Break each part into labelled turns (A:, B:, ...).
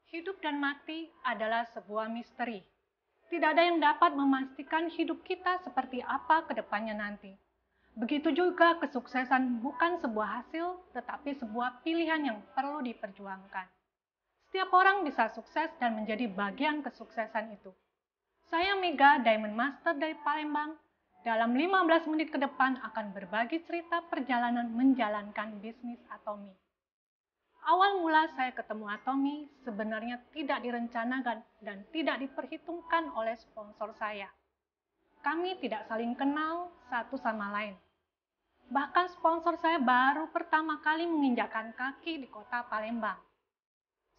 A: Hidup dan mati adalah sebuah misteri. Tidak ada yang dapat memastikan hidup kita seperti apa ke depannya nanti. Begitu juga kesuksesan bukan sebuah hasil, tetapi sebuah pilihan yang perlu diperjuangkan. Setiap orang bisa sukses dan menjadi bagian kesuksesan itu. Saya Mega, Diamond Master dari Palembang. Dalam 15 menit ke depan akan berbagi cerita perjalanan menjalankan bisnis Atomy. Awal mula saya ketemu Atomy sebenarnya tidak direncanakan dan tidak diperhitungkan oleh sponsor saya. Kami tidak saling kenal satu sama lain. Bahkan sponsor saya baru pertama kali menginjakkan kaki di kota Palembang.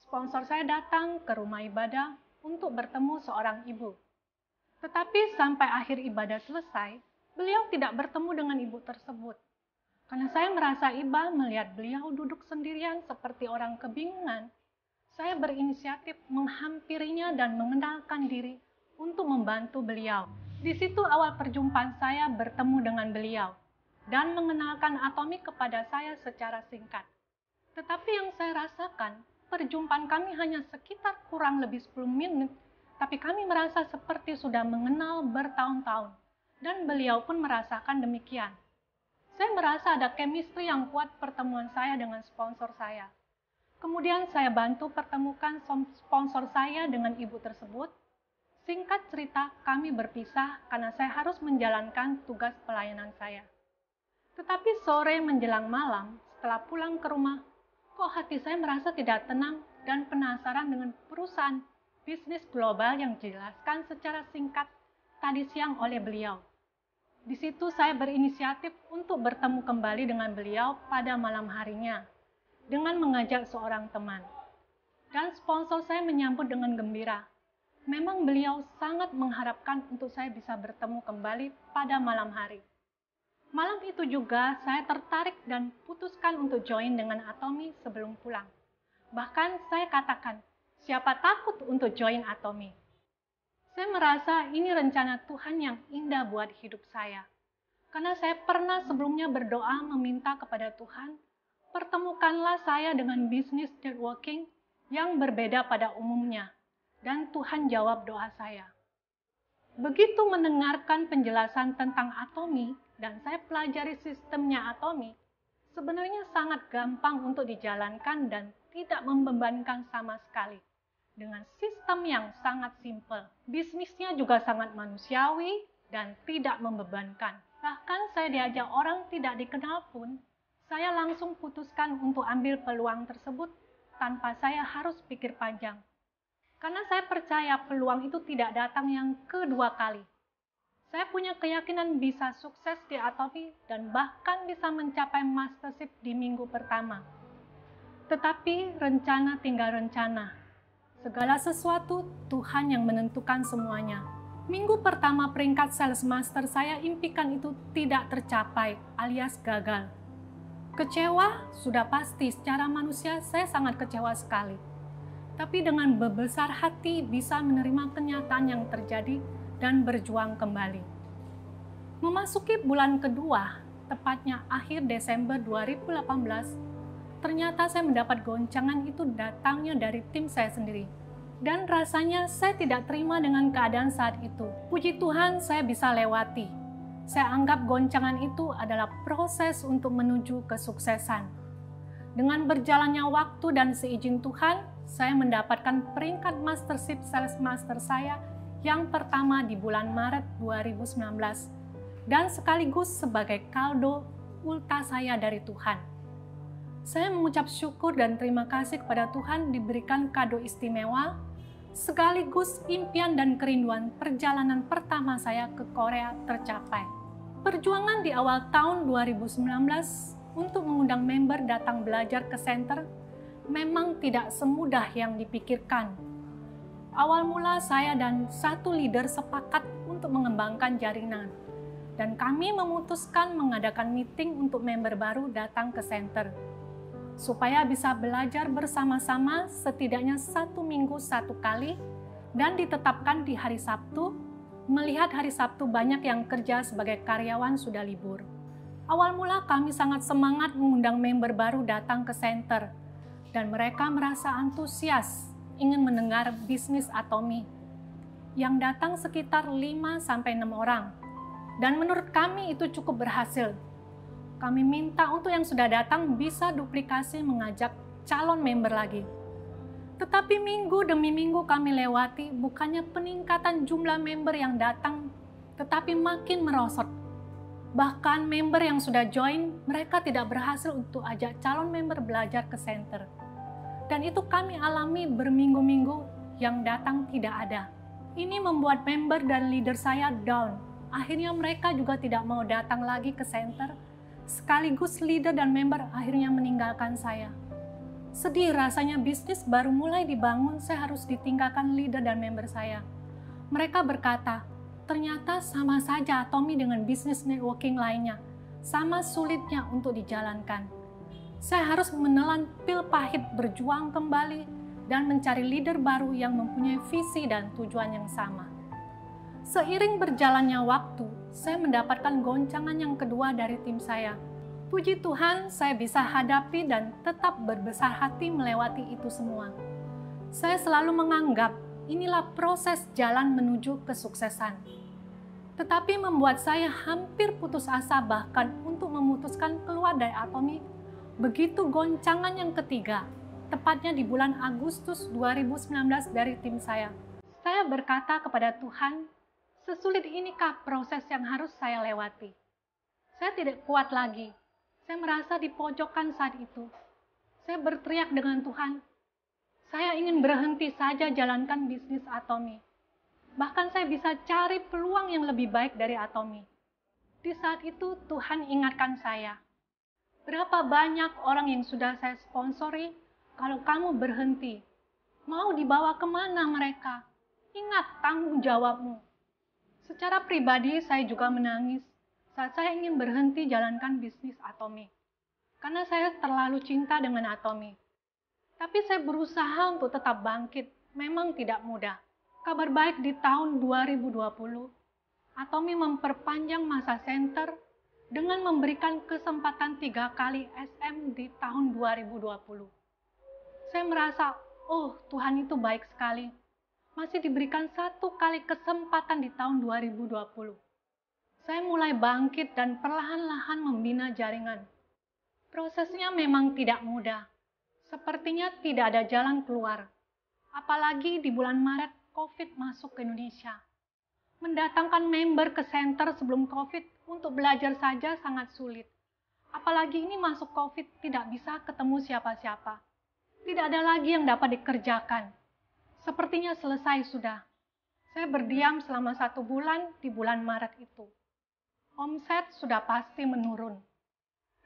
A: Sponsor saya datang ke rumah ibadah untuk bertemu seorang ibu. Tetapi sampai akhir ibadah selesai, beliau tidak bertemu dengan ibu tersebut. Karena saya merasa iba melihat beliau duduk sendirian seperti orang kebingungan, saya berinisiatif menghampirinya dan mengenalkan diri untuk membantu beliau. Di situ awal perjumpaan saya bertemu dengan beliau dan mengenalkan Atomy kepada saya secara singkat. Tetapi yang saya rasakan, perjumpaan kami hanya sekitar kurang lebih 10 menit, tapi kami merasa seperti sudah mengenal bertahun-tahun, dan beliau pun merasakan demikian. Saya merasa ada chemistry yang kuat pertemuan saya dengan sponsor saya. Kemudian saya bantu pertemukan sponsor saya dengan ibu tersebut. Singkat cerita, kami berpisah karena saya harus menjalankan tugas pelayanan saya. Tetapi sore menjelang malam, setelah pulang ke rumah, kok hati saya merasa tidak tenang dan penasaran dengan perusahaan bisnis global yang dijelaskan secara singkat tadi siang oleh beliau. Di situ saya berinisiatif untuk bertemu kembali dengan beliau pada malam harinya dengan mengajak seorang teman. Dan sponsor saya menyambut dengan gembira. Memang beliau sangat mengharapkan untuk saya bisa bertemu kembali pada malam hari. Malam itu juga saya tertarik dan putuskan untuk join dengan Atomy sebelum pulang. Bahkan saya katakan, siapa takut untuk join Atomy? Saya merasa ini rencana Tuhan yang indah buat hidup saya. Karena saya pernah sebelumnya berdoa meminta kepada Tuhan, pertemukanlah saya dengan bisnis networking yang berbeda pada umumnya. Dan Tuhan jawab doa saya. Begitu mendengarkan penjelasan tentang Atomy dan saya pelajari sistemnya Atomy, sebenarnya sangat gampang untuk dijalankan dan tidak membebankan sama sekali. Dengan sistem yang sangat simpel, bisnisnya juga sangat manusiawi dan tidak membebankan. Bahkan saya diajak orang tidak dikenal pun, saya langsung putuskan untuk ambil peluang tersebut tanpa saya harus pikir panjang. Karena saya percaya peluang itu tidak datang yang kedua kali. Saya punya keyakinan bisa sukses di Atomy dan bahkan bisa mencapai mastership di minggu pertama. Tetapi rencana tinggal rencana. Segala sesuatu Tuhan yang menentukan semuanya. Minggu pertama peringkat sales master saya impikan itu tidak tercapai alias gagal. Kecewa sudah pasti, secara manusia saya sangat kecewa sekali. Tapi dengan berbesar hati bisa menerima kenyataan yang terjadi dan berjuang kembali. Memasuki bulan kedua, tepatnya akhir Desember 2018, ternyata saya mendapat goncangan itu datangnya dari tim saya sendiri. Dan rasanya saya tidak terima dengan keadaan saat itu. Puji Tuhan saya bisa lewati. Saya anggap goncangan itu adalah proses untuk menuju kesuksesan. Dengan berjalannya waktu dan seizin Tuhan, saya mendapatkan peringkat mastership sales master saya yang pertama di bulan Maret 2019. Dan sekaligus sebagai kaldo ulta saya dari Tuhan. Saya mengucap syukur dan terima kasih kepada Tuhan diberikan kado istimewa, sekaligus impian dan kerinduan perjalanan pertama saya ke Korea tercapai. Perjuangan di awal tahun 2019 untuk mengundang member datang belajar ke center memang tidak semudah yang dipikirkan. Awal mula saya dan satu leader sepakat untuk mengembangkan jaringan, dan kami memutuskan mengadakan meeting untuk member baru datang ke center. Supaya bisa belajar bersama-sama setidaknya 1 minggu 1 kali dan ditetapkan di hari Sabtu, melihat hari Sabtu banyak yang kerja sebagai karyawan sudah libur. Awal mula kami sangat semangat mengundang member baru datang ke center dan mereka merasa antusias ingin mendengar bisnis Atomi, yang datang sekitar 5-6 orang. Dan menurut kami itu cukup berhasil. Kami minta untuk yang sudah datang bisa duplikasi mengajak calon member lagi. Tetapi minggu demi minggu kami lewati, bukannya peningkatan jumlah member yang datang, tetapi makin merosot. Bahkan member yang sudah join, mereka tidak berhasil untuk ajak calon member belajar ke center. Dan itu kami alami berminggu-minggu yang datang tidak ada. Ini membuat member dan leader saya down. Akhirnya mereka juga tidak mau datang lagi ke center, sekaligus leader dan member akhirnya meninggalkan saya. Sedih rasanya bisnis baru mulai dibangun, saya harus ditinggalkan leader dan member saya. Mereka berkata, ternyata sama saja Atomi dengan bisnis networking lainnya, sama sulitnya untuk dijalankan. Saya harus menelan pil pahit berjuang kembali dan mencari leader baru yang mempunyai visi dan tujuan yang sama. Seiring berjalannya waktu, saya mendapatkan goncangan yang kedua dari tim saya. Puji Tuhan, saya bisa hadapi dan tetap berbesar hati melewati itu semua. Saya selalu menganggap inilah proses jalan menuju kesuksesan. Tetapi membuat saya hampir putus asa bahkan untuk memutuskan keluar dari Atomi. Begitu goncangan yang ketiga, tepatnya di bulan Agustus 2019 dari tim saya. Saya berkata kepada Tuhan, sesulit inikah proses yang harus saya lewati? Saya tidak kuat lagi. Saya merasa di pojokan saat itu. Saya berteriak dengan Tuhan, saya ingin berhenti saja jalankan bisnis Atomi. Bahkan saya bisa cari peluang yang lebih baik dari Atomi. Di saat itu Tuhan ingatkan saya, berapa banyak orang yang sudah saya sponsori, kalau kamu berhenti, mau dibawa kemana mereka? Ingat tanggung jawabmu. Secara pribadi saya juga menangis saat saya ingin berhenti jalankan bisnis Atomi. Karena saya terlalu cinta dengan Atomi. Tapi saya berusaha untuk tetap bangkit, memang tidak mudah. Kabar baik di tahun 2020, Atomi memperpanjang masa center dengan memberikan kesempatan 3 kali SM di tahun 2020. Saya merasa, oh Tuhan itu baik sekali. Masih diberikan 1 kali kesempatan di tahun 2020. Saya mulai bangkit dan perlahan-lahan membina jaringan. Prosesnya memang tidak mudah. Sepertinya tidak ada jalan keluar. Apalagi di bulan Maret COVID masuk ke Indonesia. Mendatangkan member ke center sebelum COVID untuk belajar saja sangat sulit. Apalagi ini masuk COVID tidak bisa ketemu siapa-siapa. Tidak ada lagi yang dapat dikerjakan. Sepertinya selesai sudah. Saya berdiam selama 1 bulan di bulan Maret itu. Omset sudah pasti menurun.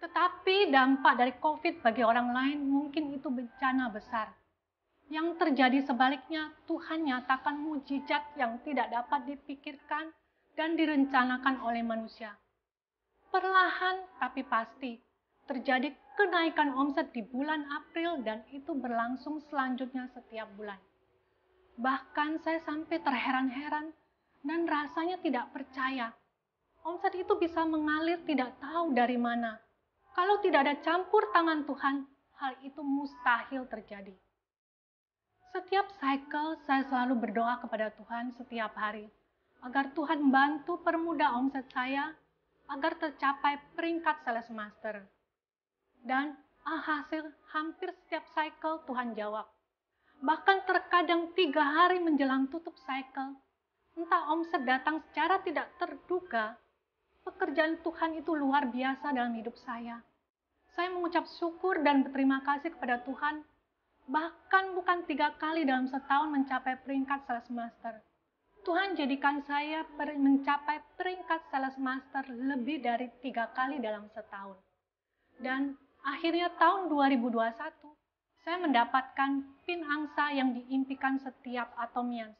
A: Tetapi dampak dari COVID bagi orang lain mungkin itu bencana besar. Yang terjadi sebaliknya, Tuhan nyatakan mukjizat yang tidak dapat dipikirkan dan direncanakan oleh manusia. Perlahan tapi pasti, terjadi kenaikan omset di bulan April dan itu berlangsung selanjutnya setiap bulan. Bahkan saya sampai terheran-heran dan rasanya tidak percaya. Omset itu bisa mengalir tidak tahu dari mana. Kalau tidak ada campur tangan Tuhan, hal itu mustahil terjadi. Setiap cycle saya selalu berdoa kepada Tuhan setiap hari, agar Tuhan bantu permudah omset saya, agar tercapai peringkat sales master. Dan alhasil hampir setiap cycle Tuhan jawab. Bahkan terkadang 3 hari menjelang tutup cycle, entah omset datang secara tidak terduga, pekerjaan Tuhan itu luar biasa dalam hidup saya. Saya mengucap syukur dan berterima kasih kepada Tuhan, bahkan bukan 3 kali dalam setahun mencapai peringkat sales master. Tuhan jadikan saya mencapai peringkat sales master lebih dari 3 kali dalam setahun. Dan akhirnya tahun 2021, saya mendapatkan pin angsa yang diimpikan setiap Atomians.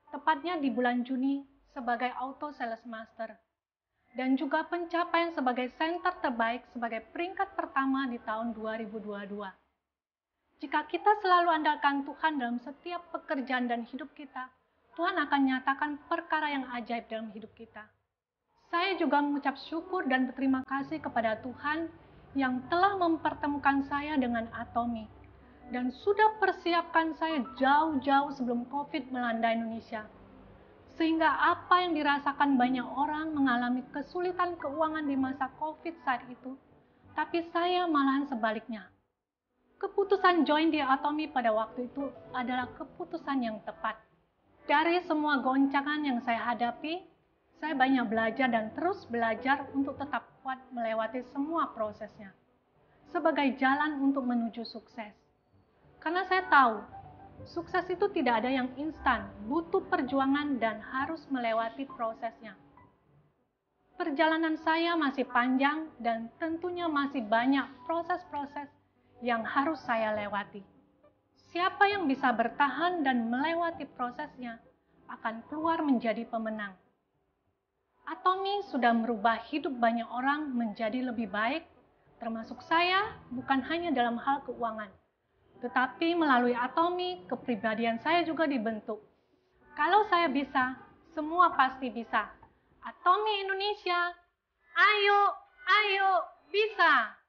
A: Tepatnya di bulan Juni sebagai Auto Sales Master. Dan juga pencapaian sebagai center terbaik sebagai peringkat pertama di tahun 2022. Jika kita selalu andalkan Tuhan dalam setiap pekerjaan dan hidup kita, Tuhan akan nyatakan perkara yang ajaib dalam hidup kita. Saya juga mengucap syukur dan berterima kasih kepada Tuhan yang telah mempertemukan saya dengan Atomi. dan sudah persiapkan saya jauh-jauh sebelum COVID melanda Indonesia. Sehingga apa yang dirasakan banyak orang mengalami kesulitan keuangan di masa COVID saat itu, tapi saya malahan sebaliknya. Keputusan join di Atomy pada waktu itu adalah keputusan yang tepat. Dari semua goncangan yang saya hadapi, saya banyak belajar dan terus belajar untuk tetap kuat melewati semua prosesnya. Sebagai jalan untuk menuju sukses. Karena saya tahu, sukses itu tidak ada yang instan, butuh perjuangan dan harus melewati prosesnya. Perjalanan saya masih panjang dan tentunya masih banyak proses-proses yang harus saya lewati. Siapa yang bisa bertahan dan melewati prosesnya akan keluar menjadi pemenang. Atomy sudah merubah hidup banyak orang menjadi lebih baik, termasuk saya, bukan hanya dalam hal keuangan. Tetapi melalui Atomy, kepribadian saya juga dibentuk. Kalau saya bisa, semua pasti bisa. Atomy Indonesia, ayo, ayo, bisa!